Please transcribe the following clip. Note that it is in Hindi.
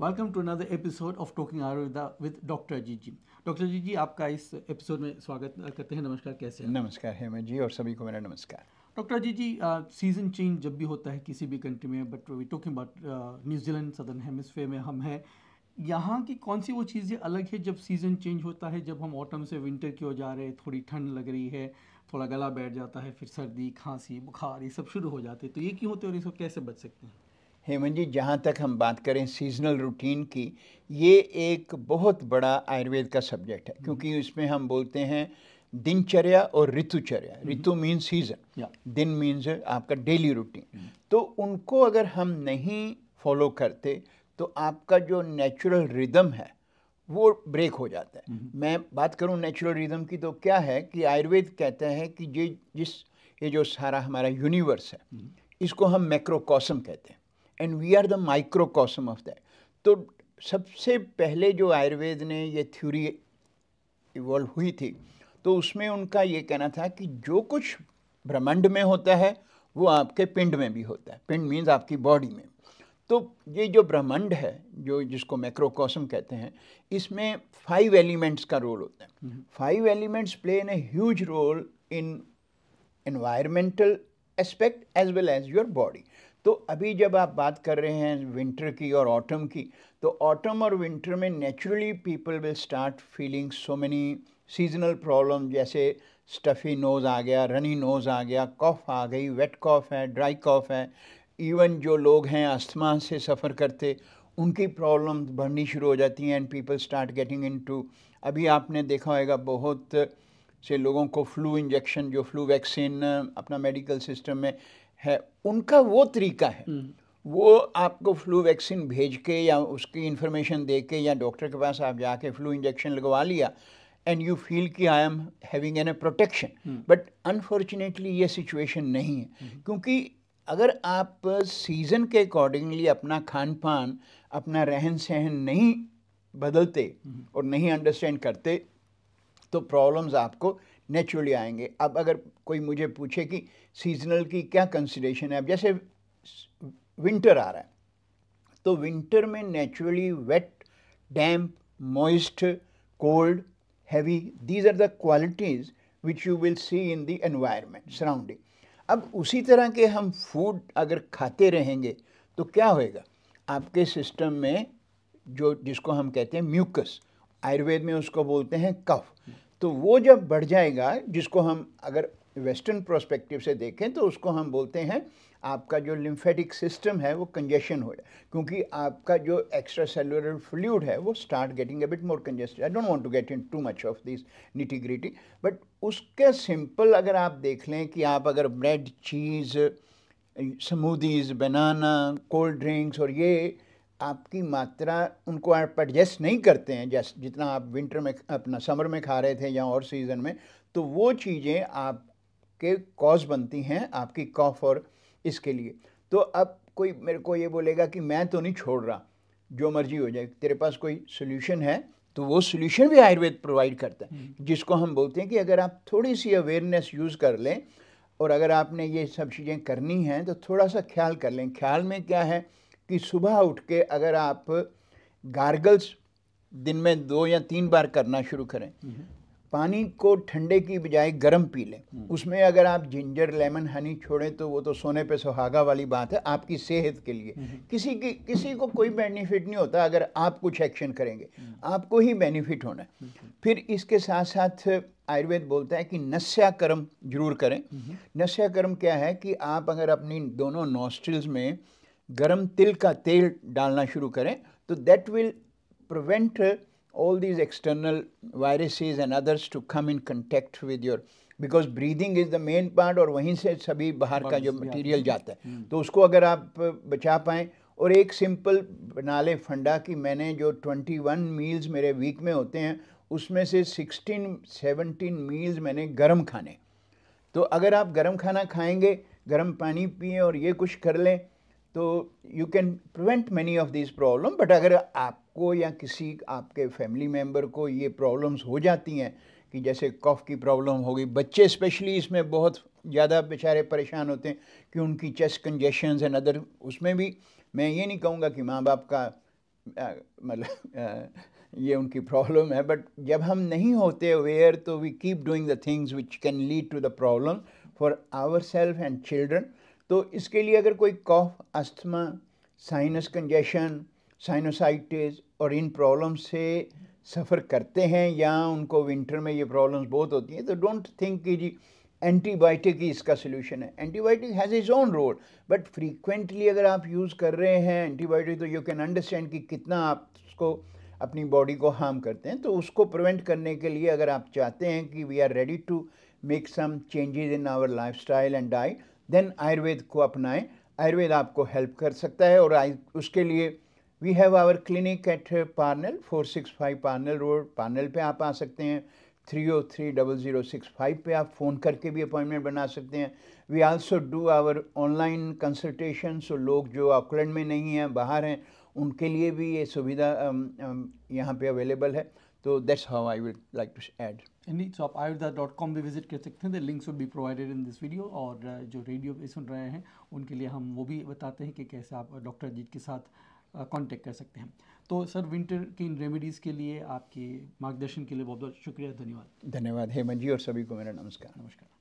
Welcome to another episode of talking Ayurveda with doctor ji. Doctor ji आपका इस एपिसोड में स्वागत करते हैं। नमस्कार, कैसे हैं? नमस्कार हेमंत जी और सभी को मेरा नमस्कार। डॉक्टर जी सीज़न चेंज जब भी होता है किसी भी कंट्री में, but we talking about New Zealand, southern hemisphere में हम हैं। यहाँ की कौन सी वो चीज़ें अलग है जब सीज़न चेंज होता है, जब हम ऑटम से विंटर की ओर जा रहे हैं, थोड़ी ठंड लग रही है, थोड़ा गला बैठ जाता है, फिर सर्दी, खांसी, बुखार ये सब शुरू हो जाते हैं, तो ये क्यों होते हैं और इसको कैसे बच सकते हैं? हेमंत जी, जहाँ तक हम बात करें सीजनल रूटीन की, ये एक बहुत बड़ा आयुर्वेद का सब्जेक्ट है, क्योंकि इसमें हम बोलते हैं दिनचर्या और ऋतुचर्या। ऋतु मीन्स सीजन, या दिन मीन्स आपका डेली रूटीन। तो उनको अगर हम नहीं फॉलो करते तो आपका जो नेचुरल रिदम है वो ब्रेक हो जाता है। मैं बात करूं नेचुरल रिदम की, तो क्या है कि आयुर्वेद कहता है कि ये जो सारा हमारा यूनिवर्स है, इसको हम मैक्रोकॉस्म कहते हैं, and we are the microcosm of that. तो सबसे पहले जो आयुर्वेद ने ये थ्योरी इवॉल्व हुई थी, तो उसमें उनका ये कहना था कि जो कुछ ब्रह्मांड में होता है वो आपके पिंड में भी होता है। पिंड मीन्स आपकी बॉडी में। तो ये जो ब्रह्मांड है, जो जिसको मैक्रोकॉस्म कहते हैं, इसमें 5 एलिमेंट्स का रोल होता है। 5 elements play in a huge role in environmental aspect as well as your body. तो अभी जब आप बात कर रहे हैं विंटर की और ऑटम की, तो ऑटम और विंटर में naturally people will start feeling so many seasonal problem, जैसे स्टफी नोज़ आ गया, रनी नोज़ आ गया, कॉफ आ गई, वेट कॉफ है, ड्राई कॉफ है। इवन जो लोग हैं अस्थमा से सफ़र करते, उनकी प्रॉब्लम बढ़नी शुरू हो जाती हैं and people start getting into. अभी आपने देखा होगा बहुत से लोगों को फ्लू इंजेक्शन, जो फ्लू वैक्सीन अपना मेडिकल सिस्टम में है, उनका वो तरीका है। वो आपको फ्लू वैक्सीन भेज के या उसकी इन्फॉर्मेशन दे के या डॉक्टर के पास आप जाके फ्लू इंजेक्शन लगवा लिया एंड यू फील कि I am having an a protection. But unfortunately ये सिचुएशन नहीं है, क्योंकि अगर आप सीज़न के अकॉर्डिंगली अपना खान पान, अपना रहन सहन नहीं बदलते और नहीं अंडरस्टैंड करते, तो प्रॉब्लम्स आपको नेचुरली आएंगे। अब अगर कोई मुझे पूछे कि सीजनल की क्या कंसिडरेशन है, अब जैसे विंटर आ रहा है, तो विंटर में naturally wet, damp, moist, cold, heavy, these are the qualities which you will see in the environment surrounding. अब उसी तरह के हम फूड अगर खाते रहेंगे तो क्या होएगा, आपके सिस्टम में जो जिसको हम कहते हैं म्यूकस, आयुर्वेद में उसको बोलते हैं कफ, तो वो जब बढ़ जाएगा, जिसको हम अगर वेस्टर्न प्रोस्पेक्टिव से देखें तो उसको हम बोलते हैं आपका जो लिम्फेटिक सिस्टम है वो कंजेशन हो जाए, क्योंकि आपका जो एक्स्ट्रा सेलुलर फ्लूइड है वो start getting a bit more congested. I don't want to get in too much of this nitty gritty, but उसके सिंपल अगर आप देख लें कि आप अगर bread, cheese, smoothies, banana, cold drinks, और ये आपकी मात्रा उनको आप एडजस्ट नहीं करते हैं जैसे जितना आप विंटर में अपना समर में खा रहे थे या और सीज़न में, तो वो चीज़ें आपके कॉज बनती हैं आपकी कॉफ और इसके लिए। तो अब कोई मेरे को ये बोलेगा कि मैं तो नहीं छोड़ रहा, जो मर्जी हो जाए, तेरे पास कोई सोल्यूशन है, तो वो सोल्यूशन भी आयुर्वेद प्रोवाइड करता है, जिसको हम बोलते हैं कि अगर आप थोड़ी सी अवेयरनेस यूज़ कर लें और अगर आपने ये सब चीज़ें करनी हैं तो थोड़ा सा ख्याल कर लें। ख्याल में क्या है कि सुबह उठ के अगर आप गार्गल्स दिन में 2 या 3 बार करना शुरू करें, पानी को ठंडे की बजाय गर्म पी लें, उसमें अगर आप जिंजर, लेमन, हनी छोड़ें तो वो तो सोने पे सुहागा वाली बात है आपकी सेहत के लिए। किसी को कोई बेनिफिट नहीं होता, अगर आप कुछ एक्शन करेंगे आपको ही बेनिफिट होना है। फिर इसके साथ साथ आयुर्वेद बोलता है कि नस्याकर्म जरूर करें। नस्याकर्म क्या है कि आप अगर अपनी दोनों नॉस्ट्रिल्स में गर्म तिल का तेल डालना शुरू करें तो that will prevent all these external viruses and others to come in contact with your, because breathing is the main part और वहीं से सभी बाहर का जो मटेरियल जाता है, तो उसको अगर आप बचा पाएँ। और एक सिंपल बना लें फंडा कि मैंने जो 21 मील्स मेरे वीक में होते हैं उसमें से 16-17 मील्स मैंने गर्म खाने। तो अगर आप गर्म खाना खाएंगे, गर्म पानी पिए और ये कुछ कर लें, तो you can prevent many of this problem. But अगर आपको या किसी आपके फैमिली मेम्बर को ये प्रॉब्लम्स हो जाती हैं कि जैसे कफ की प्रॉब्लम हो गई, बच्चे स्पेशली इसमें बहुत ज़्यादा बेचारे परेशान होते हैं कि उनकी चेस्ट कंजेशंस एंड अदर, उसमें भी मैं ये नहीं कहूँगा कि माँ बाप का मतलब ये उनकी प्रॉब्लम है, बट जब हम नहीं होते अवेयर तो we keep doing the things which can lead to the problem for our self and children. तो इसके लिए अगर कोई cough, asthma, sinus congestion, sinusitis और इन प्रॉब्लम से सफ़र करते हैं या उनको विंटर में ये प्रॉब्लम्स बहुत होती हैं, तो डोंट थिंक कि जी एंटीबायोटिक ही इसका सोल्यूशन है। Antibiotic has is own role, but frequently अगर आप यूज़ कर रहे हैं एंटीबायोटिक तो यू कैन अंडरस्टैंड कि कितना आप उसको अपनी बॉडी को हार्म करते हैं। तो उसको प्रिवेंट करने के लिए अगर आप चाहते हैं कि we are ready to make some changes in our lifestyle and diet, then Ayurveda को अपनाएं। आयुर्वेद आपको हेल्प कर सकता है। और उसके लिए we have our clinic at Parnell, 465 Parnell road, Parnell पे आप आ सकते हैं। 303-0065 पे आप फ़ोन करके भी अपॉइंटमेंट बना सकते हैं। We also do our online consultation, so लोग जो ऑकलैंड में नहीं हैं, बाहर हैं, उनके लिए भी ये सुविधा यहाँ पे अवेलेबल है। तो that's how I would like to add. Indeed, so आप ayurveda.com भी विजिट कर सकते हैं। The links would be provided in this video. और जो रेडियो पे सुन रहे हैं उनके लिए हम वो भी बताते हैं कि कैसे आप डॉक्टर अजीत के साथ कांटेक्ट कर सकते हैं। तो सर, विंटर की इन रेमेडीज़ के लिए आपके मार्गदर्शन के लिए बहुत बहुत शुक्रिया, धन्यवाद। धन्यवाद हेमंत जी, और सभी को मेरा नमस्कार। नमस्कार।